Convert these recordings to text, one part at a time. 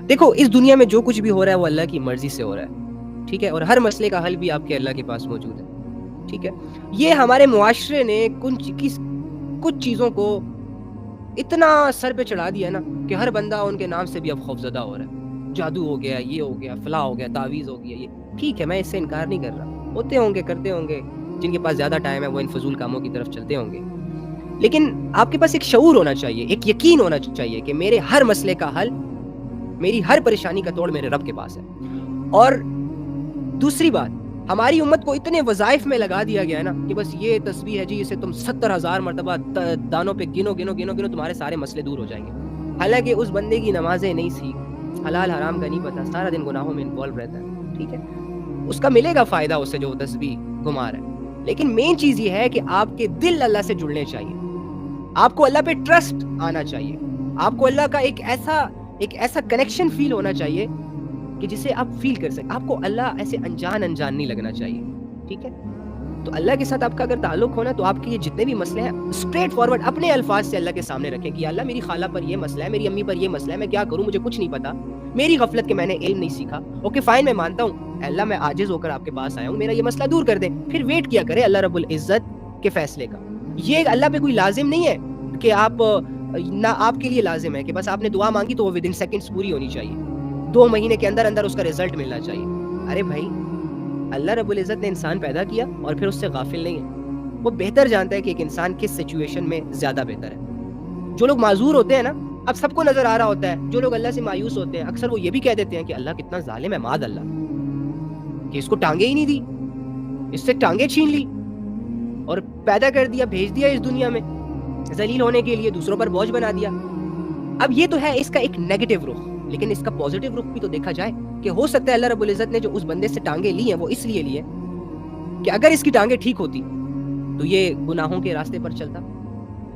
دیکھو اس دنیا میں جو کچھ بھی ہو رہا ہے وہ اللہ کی مرضی سے ہو رہا ہے، ٹھیک ہے، اور ہر مسئلے کا حل بھی آپ کے اللہ کے پاس موجود ہے، ٹھیک ہے. یہ ہمارے معاشرے نے کچھ چیزوں کو اتنا سر پہ چڑھا دیا نا کہ ہر بندہ ان کے نام سے بھی اب خوفزدہ ہو رہا ہے. جادو ہو گیا، یہ ہو گیا، فلاں ہو گیا، تعویذ ہو گیا. یہ ٹھیک ہے، میں اس سے انکار نہیں کر رہا، ہوتے ہوں گے، کرتے ہوں گے، جن کے پاس زیادہ ٹائم ہے وہ ان فضول کاموں کی طرف چلتے ہوں گے. لیکن آپ کے پاس ایک شعور ہونا چاہیے، ایک یقین ہونا چاہیے کہ میرے ہر مسئلے کا حل، میری ہر پریشانی کا توڑ میرے رب کے پاس ہے. اور دوسری بات، ہماری امت کو اتنے وظائف میں لگا دیا گیا ہے نا کہ بس یہ تسبیح ہے جی، اسے تم 70,000 مرتبہ دانوں پہ گنو گنو گنو گنو، تمہارے سارے مسئلے دور ہو جائیں گے. حالانکہ اس بندے کی نمازیں نہیں سیکھ، حلال حرام کا نہیں پتا، سارا دن گناہوں میں انوالو رہتا ہے، ٹھیک ہے. اس کا ملے گا فائدہ اس سے جو تسبیح گھما رہا ہے. لیکن مین چیز یہ ہے کہ آپ کے دل اللہ سے جڑنے چاہیے، آپ کو اللہ پہ ٹرسٹ آنا چاہیے، آپ کو اللہ کا ایک ایسا کنیکشن فیل ہونا چاہیے کہ جسے آپ فیل کر سکیں. آپ کو اللہ ایسے انجان نہیں لگنا چاہیے، ٹھیک ہے. تو اللہ کے ساتھ آپ کا اگر تعلق ہونا تو آپ کے یہ جتنے بھی مسئلے ہیں اسٹریٹ فارورڈ اپنے الفاظ سے اللہ کے سامنے رکھیں کہ اللہ میری خالہ پر یہ مسئلہ ہے، میری امی پر یہ مسئلہ ہے، میں کیا کروں، مجھے کچھ نہیں پتا، میری غفلت کہ میں نے علم نہیں سیکھا. اوکے فائن، میں مانتا ہوں اللہ میں عاجز ہو کر آپ کے پاس آیا ہوں، میرا یہ مسئلہ دور کر دیں. پھر ویٹ کیا کرے اللہ رب العزت کے فیصلے کا. یہ اللہ پہ کوئی لازم نہیں ہے کہ آپ نہ آپ کے لیے لازم ہے کہ بس آپ نے دعا مانگی تو وہ ود ان سیکنڈز پوری ہونی چاہیے، 2 مہینے کے اندر اس کا رزلٹ ملنا چاہیے. ارے بھائی، اللہ رب العزت نے انسان پیدا کیا اور پھر اس سے غافل نہیں ہے. وہ بہتر جانتا ہے کہ ایک انسان کس سچویشن میں زیادہ بہتر ہے. جو لوگ معذور ہوتے ہیں نا، اب سب کو نظر آ رہا ہوتا ہے، جو لوگ اللہ سے مایوس ہوتے ہیں اکثر وہ یہ بھی کہہ دیتے ہیں کہ اللہ کتنا ظالم ہے، معاذ اللہ، کہ اس کو ٹانگیں ہی نہیں دی، اس سے ٹانگیں چھین لی اور پیدا کر دیا، بھیج دیا اس دنیا میں ذلیل ہونے کے لیے، دوسروں پر بوجھ بنا دیا. اب یہ تو ہے اس کا ایک نیگیٹو رخ، لیکن اس کا پازیٹو رخ بھی تو دیکھا جائے کہ ہو سکتا ہے اللہ رب العزت نے جو اس بندے سے ٹانگیں لی ہیں وہ اس لیے لی ہیں کہ اگر اس کی ٹانگیں ٹھیک ہوتی تو یہ گناہوں کے راستے پر چلتا،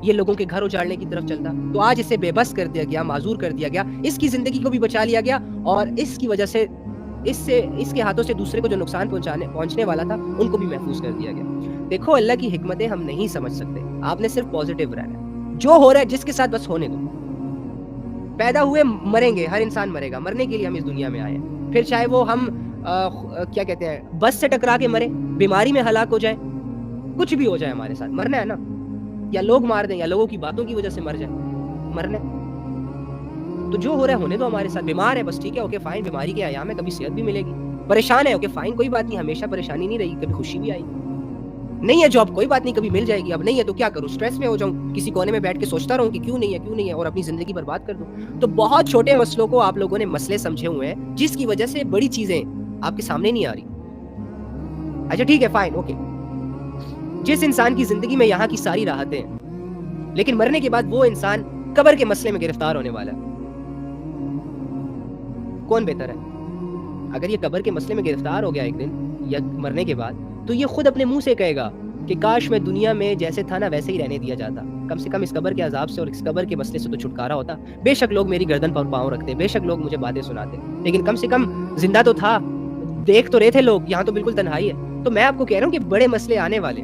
یہ لوگوں کے گھر اجاڑنے کی طرف چلتا. تو آج اسے بے بس کر دیا گیا، معذور کر دیا گیا، اس کی زندگی کو بھی بچا لیا گیا، اور اس کی وجہ سے اس کے ہاتھوں سے دوسرے کو جو نقصان پہنچنے والا تھا ان کو بھی محفوظ کر دیا گیا. دیکھو اللہ کی حکمتیں ہم نہیں سمجھ سکتے، آپ نے صرف پازیٹیو رہنا ہے. جو ہو رہا ہے جس کے ساتھ بس ہونے دو. پیدا ہوئے مریں گے، ہر انسان مرے گا، مرنے کے لیے ہم اس دنیا میں آئے ہیں. پھر چاہے وہ ہم کیا کہتے ہیں بس سے ٹکرا کے مرے، بیماری میں ہلاک ہو جائے، کچھ بھی ہو جائے ہمارے ساتھ، مرنا ہے نا. یا لوگ مار دیں یا لوگوں کی باتوں کی وجہ سے مر جائے، مرنا ہے. تو جو ہو رہا ہے ہونے دو ہمارے ساتھ. بیمار ہے بس ٹھیک ہے، اوکے فائن، بیماری کے ایام ہے، کبھی صحت بھی ملے گی. پریشان ہے، اوکے فائن، کوئی بات نہیں، ہمیشہ پریشانی نہیں رہی، کبھی خوشی بھی آئی. نہیں ہے جاب، کوئی بات نہیں، کبھی مل جائے گی. اب نہیں ہے تو کیا کروں، اسٹریس میں ہو جاؤں، کسی کونے میں بیٹھ کے سوچتا رہوں کہ کیوں نہیں ہے اور اپنی زندگی برباد کر دوں. تو بہت چھوٹے مسئلوں کو آپ لوگوں نے مسئلے سمجھے ہوئے ہیں جس کی وجہ سے بڑی چیزیں آپ کے سامنے نہیں آ رہی. اچھا ٹھیک ہے فائن، اوکے، جس انسان کی زندگی میں یہاں کی ساری راحتیں ہیں لیکن مرنے کے بعد وہ انسان قبر کے مسئلے میں گرفتار ہونے والا ہے، کون بہتر ہے؟ اگر یہ قبر کے مسئلے میں گرفتار ہو گیا ایک دن یا مرنے کے بعد تو یہ خود اپنے منہ سے کہے گا کہ کاش میں دنیا میں جیسے تھا نا ویسے ہی رہنے دیا جاتا، کم سے کم اس قبر کے عذاب سے اور اس قبر کے مسئلے سے تو چھٹکارا ہوتا. بے شک لوگ میری گردن پر پاؤں رکھتے، بے شک لوگ مجھے باتیں سناتے، لیکن کم سے کم زندہ تو تھا، دیکھ تو رہے تھے لوگ. یہاں تو بالکل تنہائی ہے. تو میں آپ کو کہہ رہا ہوں کہ بڑے مسئلے آنے والے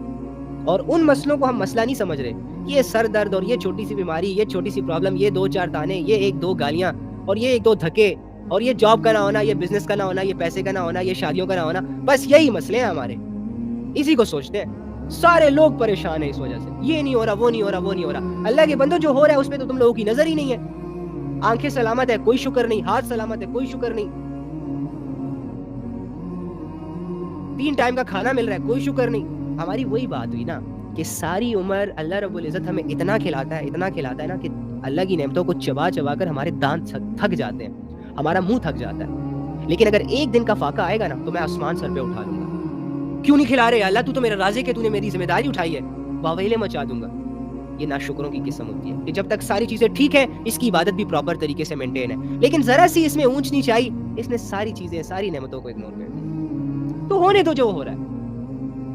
اور ان مسئلوں کو ہم مسئلہ نہیں سمجھ رہے. یہ سر درد اور یہ چھوٹی سی بیماری، یہ چھوٹی سی پرابلم، یہ 2-4 تانے، یہ 1-2 گالیاں اور یہ 1-2 دھکے اور یہ جاب کا نہ ہونا، یہ بزنس کا نہ ہونا، یہ پیسے کا نہ ہونا، یہ شادیوں کا نہ ہونا، بس یہی مسئلے ہیں ہمارے. اسی کو سوچتے ہیں. سارے لوگ پریشان ہیں اس وجہ سے، یہ نہیں ہو رہا، وہ نہیں ہو رہا، وہ نہیں ہو رہا. اللہ کے بندو جو ہو رہا ہے اس پہ تو تم لوگوں کی نظر ہی نہیں ہے. آنکھیں سلامت ہے، کوئی شکر نہیں. ہاتھ سلامت ہے، کوئی شکر نہیں. 3 ٹائم کا کھانا مل رہا ہے، کوئی شکر نہیں. ہماری وہی بات ہوئی نا کہ ساری عمر اللہ رب العزت ہمیں اتنا کھلاتا ہے نا کہ اللہ کی نعمتوں کو چبا کر ہمارے دانت تھک جاتے ہیں، ہمارا منہ تھک جاتا ہے. لیکن اگر ایک دن کا فاقہ آئے گا نا تو میں آسمان سر پہ اٹھا لوں گا. کیوں نہیں کھلا رہے اللہ، تو میرا رازق ہے، تو نے میری ذمہ داری اٹھائی ہے، واویلے مچا دوں گا. یہ ناشکروں کی قسم ہوتی ہے کہ جب تک ساری چیزیں ٹھیک ہیں اس کی عبادت بھی پراپر طریقے سے مینٹین ہے، لیکن ذرا سی اس میں اونچ نیچ آئی، اس نے ساری چیزیں، ساری نعمتوں کو اگنور کر دیا. تو ہونے دو جو ہو رہا ہے.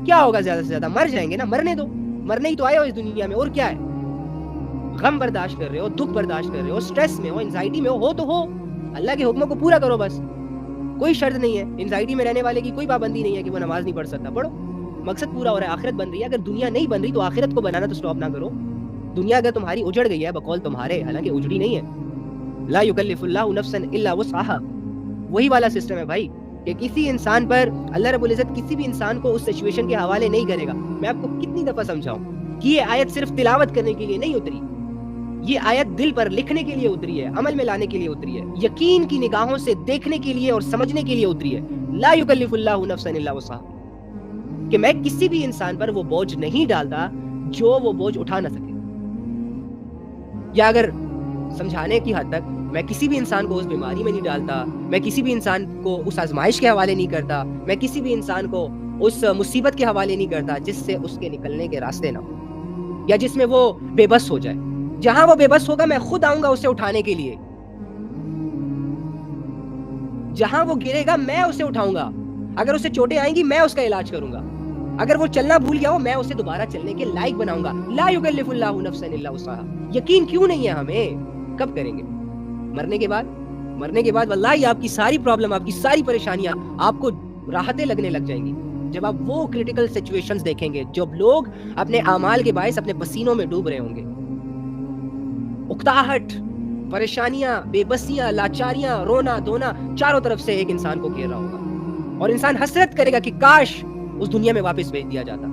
کیا ہوگا زیادہ سے زیادہ؟ مر جائیں گے نا، مرنے دو. مرنے ہی تو آئے ہو اس دنیا میں، اور کیا ہے؟ غم برداشت کر رہے ہو، دکھ برداشت کر رہے ہو، سٹریس میں ہو، انزائٹی میں ہو تو ہو. اللہ کے حکموں کو پورا کرو بس. کوئی شرط نہیں ہے، انزائٹی میں رہنے والے کی کوئی پابندی نہیں ہے کہ وہ نماز نہیں پڑھ سکتا، پڑھو. مقصد پورا ہو رہا ہے، آخرت بن رہی ہے. اگر دنیا نہیں بن رہی تو آخرت کو بنانا تو سٹاپ نہ کرو. دنیا اگر تمہاری اجڑ گئی ہے بقول تمہارے، حالانکہ اجڑی نہیں ہے، لا یکلف اللہ نفسا الا وسعها. وہی والا سسٹم ہے بھائی کہ کسی انسان پر اللہ رب العزت کسی بھی انسان کو اس سچویشن کے حوالے نہیں کرے گا. میں آپ کو کتنی دفعہ سمجھاؤں کہ یہ آیت صرف تلاوت کرنے کے لیے نہیں اتری, یہ آیت دل پر لکھنے کے لیے اتری ہے, عمل میں لانے کے لیے اتری ہے, یقین کی نگاہوں سے دیکھنے کے لیے اور سمجھنے کے لیے اتری ہے. لا یکلف اللہ نفسا الا وسعها, کہ میں کسی بھی انسان پر وہ بوجھ نہیں ڈالتا جو وہ بوجھ اٹھا نہ سکے. یا اگر سمجھانے کی حد تک میں کسی بھی انسان کو اس بیماری میں نہیں ڈالتا, میں کسی بھی انسان کو اس آزمائش کے حوالے نہیں کرتا, میں کسی بھی انسان کو اس مصیبت کے حوالے نہیں کرتا جس سے اس کے نکلنے کے راستے نہ ہو, یا جس میں وہ بے بس ہو جائے. جہاں وہ بے بس ہوگا میں خود آؤں گا اسے اٹھانے کے لیے. جہاں وہ گرے گا میں اسے اٹھاؤں گا, اگر اسے چوٹیں آئیں گی میں اس کا علاج کروں گا, اگر وہ چلنا بھول گیا ہو میں اسے دوبارہ چلنے کے لائق بناؤں گا. لا یکلف اللہ نفسا الا وسعها. یقین کیوں نہیں ہے ہمیں؟ کب کریں گے؟ مرنے کے بعد. مرنے کے بعد واللہ آپ کی ساری پرابلم, آپ کی ساری پریشانیاں آپ کو راحتیں لگنے لگ جائیں گی جب آپ وہ کریٹیکل سچویشنز دیکھیں گے, جب لوگ اپنے اعمال کے باعث اپنے پسینوں میں ڈوب رہے ہوں گے. اکتاہٹ, پریشانیاں, بے بسیاں, لاچاریاں, رونا دھونا چاروں طرف سے ایک انسان کو گھیر رہا ہوگا, اور انسان حسرت کرے گا کہ کاش اس دنیا میں واپس بھیج دیا جاتا.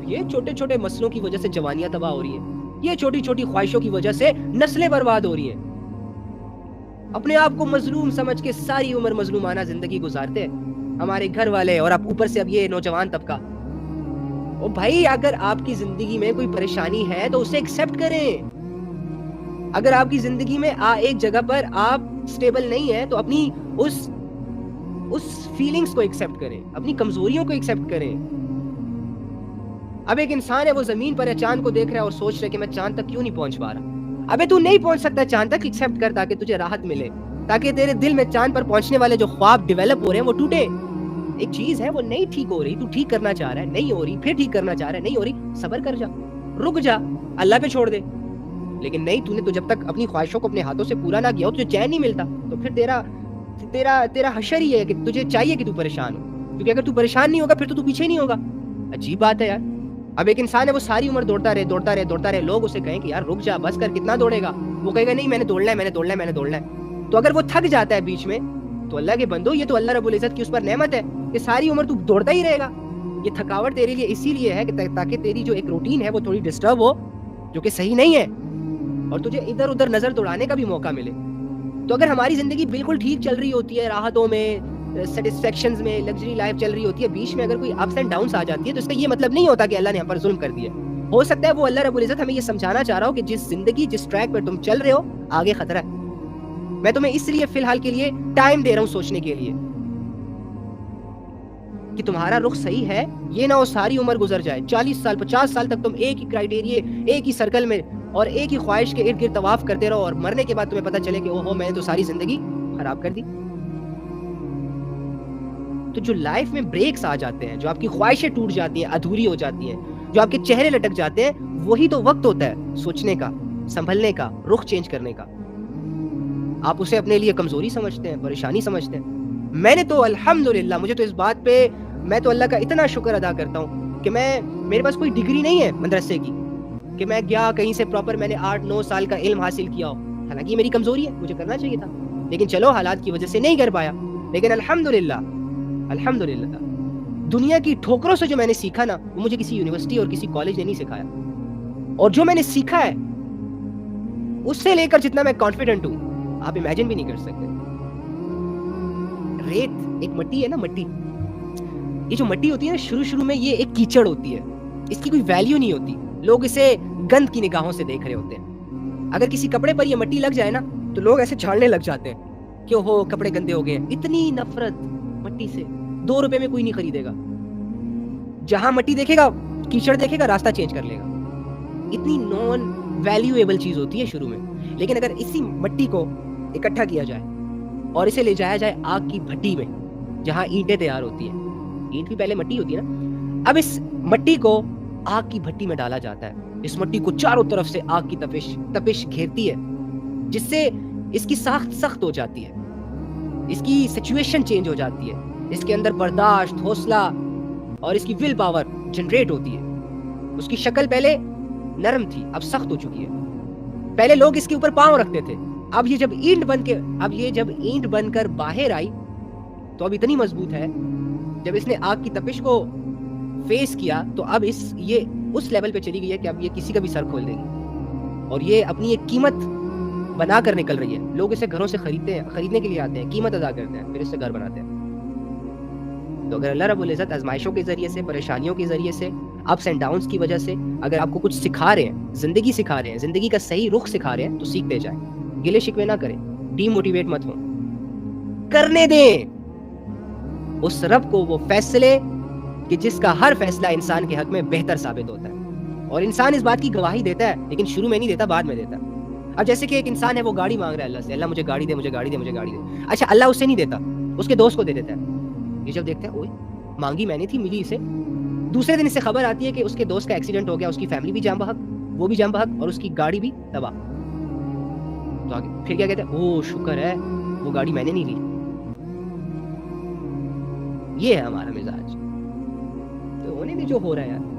یہ چھوٹے چھوٹے مسئلوں کی وجہ سے جوانیاں تباہ ہو رہی ہیں, یہ چھوٹی چھوٹی خواہشوں کی وجہ سے نسلیں برباد ہو رہی ہیں. اپنے آپ کو مظلوم سمجھ کے ساری عمر مظلومانہ زندگی گزارتے ہمارے گھر والے, اور اب اوپر سے اب یہ نوجوان طبقہ. او بھائی, اگر آپ کی زندگی میں کوئی پریشانی ہے تو اسے ایکسپٹ کریں. اگر آپ کی زندگی میں ایک جگہ پر آپ سٹیبل نہیں ہے تو اپنی اس فیلنگز کو ایکسپٹ کریں, اپنی کمزوریوں کو ایکسپٹ کریں. اب ایک انسان ہے, وہ زمین پر ہے, چاند کو دیکھ رہا ہے اور سوچ رہا ہے کہ میں چاند تک کیوں نہیں پہنچ پا رہا. ابے تو نہیں پہنچ سکتا چاند تک, ایکسپٹ کر تاکہ تجھے راحت ملے, تاکہ تیرے دل میں چاند پر پہنچنے والے جو خواب ڈیولپ ہو رہے ہیں وہ ٹوٹے. ایک چیز ہے وہ نہیں ٹھیک ہو رہی, تو ٹھیک کرنا چاہ رہا ہے, نہیں ہو رہی, پھر ٹھیک کرنا چاہ رہا ہے, نہیں ہو رہی, صبر کر جا, رک جا, اللہ پہ چھوڑ دے. لیکن نہیں, تو نے تو جب تک اپنی خواہشوں کو اپنے ہاتھوں سے پورا نہ کیا ہو تجھے چین نہیں ملتا. تو پھر تیرا حشر ہی ہے کہ تجھے چاہیے کہ تو پریشان ہو, کیونکہ اگر تو پریشان نہیں ہوگا پھر تو پیچھے نہیں ہوگا. عجیب بات ہے یار. اب ایک انسان ہے, وہ ساری عمر دوڑتا رہے, لوگ اسے کہیں کہ یار رک جا, بس کر, کتنا دوڑے گا. وہ کہے گا نہیں, میں نے دوڑنا ہے. تو اگر وہ تھک جاتا ہے بیچ میں, تو اللہ کے بندو, یہ تو اللہ رب العزت کی اس پر نعمت ہے کہ ساری عمر تو دوڑتا ہی رہے گا. یہ تھکاوٹ تیرے لیے اسی لیے ہے کہ تاکہ تیری جو ایک روٹین ہے وہ تھوڑی ڈسٹرب ہو, جو کہ صحیح نہیں ہے, اور تجھے ادھر ادھر نظر دوڑانے کا بھی موقع ملے. تو اگر ہماری زندگی بالکل ٹھیک چل رہی ہوتی ہے, راحتوں میں, سیٹسفیکشنز میں, لگژری لائف چل رہی ہوتی ہے, بیچ میں اگر کوئی اپس اینڈ ڈاؤنس آ جاتی ہے تو اس کا یہ مطلب نہیں ہوتا کہ اللہ نے ہم پر ظلم کر دیا. ہو سکتا ہے وہ اللہ رب العزت ہمیں یہ سمجھانا چاہ رہا ہو کہ جس ٹریک پر تم چل رہے ہو آگے خطرہ ہے. میں تمہیں اس لیے فی الحال کے لیے ٹائم دے رہا ہوں سوچنے کے لیے کہ تمہارا رخ صحیح ہے. یہ نہ ہو ساری عمر گزر جائے, 40 سال 50 سال تک تم ایک ہی کرائٹیریے, ایک ہی سرکل میں اور ایک ہی خواہش کے ارد گرد طواف کرتے رہو, اور مرنے کے بعد تمہیں پتہ چلے کہ اوہو, میں نے تو ساری زندگی خراب کر دی. تو جو لائف میں بریکس آ جاتے ہیں, جو آپ کی خواہشیں ٹوٹ جاتی ہیں, ادھوری ہو جاتی ہیں, جو آپ کے چہرے لٹک جاتے ہیں, وہی تو وقت ہوتا ہے سوچنے کا, سنبھلنے کا, رخ چینج کرنے کا. آپ اسے اپنے لیے کمزوری سمجھتے ہیں, پریشانی سمجھتے ہیں. میں نے تو الحمدللہ, مجھے تو اس بات پہ میں تو اللہ کا اتنا شکر ادا کرتا ہوں کہ میرے پاس کوئی ڈگری نہیں ہے مدرسے کی کہ میں گیا کہیں سے پراپر میں نے 8-9 سال کا علم حاصل کیا ہو. حالانکہ یہ میری کمزوری ہے, مجھے کرنا چاہیے تھا, لیکن چلو حالات کی وجہ سے نہیں کر پایا. لیکن الحمدللہ دنیا کی ٹھوکروں سے جو میں نے سیکھا نا, وہ مجھے کسی یونیورسٹی اور کسی کالج نے نہیں سکھایا. اور جو میں نے سیکھا ہے اس سے لے کر جتنا میں کانفیڈنٹ ہوں, آپ امیجن بھی نہیں کر سکتے. ریت ایک مٹی ہے نا, مٹی, یہ جو مٹی ہوتی ہے نا, شروع میں یہ ایک کیچڑ ہوتی ہے, اس کی کوئی ویلیو نہیں ہوتی, لوگ اسے گند کی نگاہوں سے دیکھ رہے ہوتے ہیں. اگر کسی کپڑے پر یہ مٹی لگ جائے نا تو لوگ ایسے جھاڑنے لگ جاتے ہیں کہ اوہو کپڑے گندے ہو گئے. اتنی نفرت مٹی سے, 2 روپے میں کوئی نہیں خریدے گا. جہاں مٹی دیکھے گا, کیچڑ دیکھے گا, راستہ چینج کر لے گا. اتنی نان ویلیویبل چیز ہوتی ہے شروع میں. لیکن اگر اسی مٹی کو اکٹھا کیا جائے اور اسے لے جایا جائے آگ کی بھٹی میں, جہاں اینٹیں تیار ہوتی ہیں, اینٹ بھی پہلے مٹی ہوتی ہے نا, اب اس مٹی کو آگ کی بھٹی میں ڈالا جاتا ہے. اس مٹی کو چاروں طرف سے آگ کی تپش گھیرتی ہے, جس سے اس کی ساخت سخت ہو جاتی ہے, اس کی سچویشن چینج ہو جاتی ہے, اس کے اندر برداشت, حوصلہ اور اس کی ول پاور جنریٹ ہوتی ہے. اس کی شکل پہلے نرم تھی, اب سخت ہو چکی ہے. پہلے لوگ اس کے اوپر پاؤں رکھتے تھے، اب یہ جب اینٹ بن کر باہر آئی تو اب اتنی مضبوط ہے، جب اس نے آگ کی تپش کو فیس کیا تو اب یہ اس لیول پہ چلی گئی ہے کہ اب یہ کسی کا بھی سر کھول دے گی، اور یہ اپنی ایک قیمت بنا کر نکل رہی ہے. لوگ اسے گھروں سے خریدنے کے لیے آتے ہیں، قیمت ادا کرتے ہیں، پھر اس سے گھر بناتے ہیں. تو اگر اللہ رب العزت آزمائشوں کے ذریعے سے، پریشانیوں کے ذریعے سے، اپس اینڈ ڈاؤنس کی وجہ سے اگر آپ کو کچھ سکھا رہے ہیں، زندگی سکھا رہے ہیں، زندگی کا صحیح رخ سکھا رہے ہیں، تو سیکھتے جائیں، گلے شکوے نہ کریں، ڈی موٹیویٹ مت ہوں، کرنے دیں اس رب کو وہ فیصلے کہ جس کا ہر فیصلہ انسان کے حق میں بہتر ثابت ہوتا ہے. اور انسان اس بات کی گواہی دیتا ہے لیکن شروع میں نہیں دیتا، بعد میں دیتا ہے. اب جیسے کہ ایک انسان ہے، وہ گاڑی مانگ رہا ہے اللہ سے، اللہ مجھے گاڑی دے، مجھے گاڑی دے، مجھے گاڑی دے. اچھا اللہ اسے نہیں دیتا، اس کے دوست کو دے دیتا ہے. یہ جب دیکھتا ہے اوئے مانگی میں نے تھی، ملی اسے. دوسرے دن اس سے خبر آتی ہے کہ اس کے دوست کا ایکسیڈنٹ ہو گیا، اس کی فیملی بھی جام بحق، وہ بھی جام بحق، اور اس کی گاڑی بھی تباہ. تو آگے پھر کیا کہتے ہیں؟ او شکر ہے وہ گاڑی میں نے نہیں لی. یہ ہے ہمارا مزاج. تو ہونے میں جو ہو رہا ہے یار.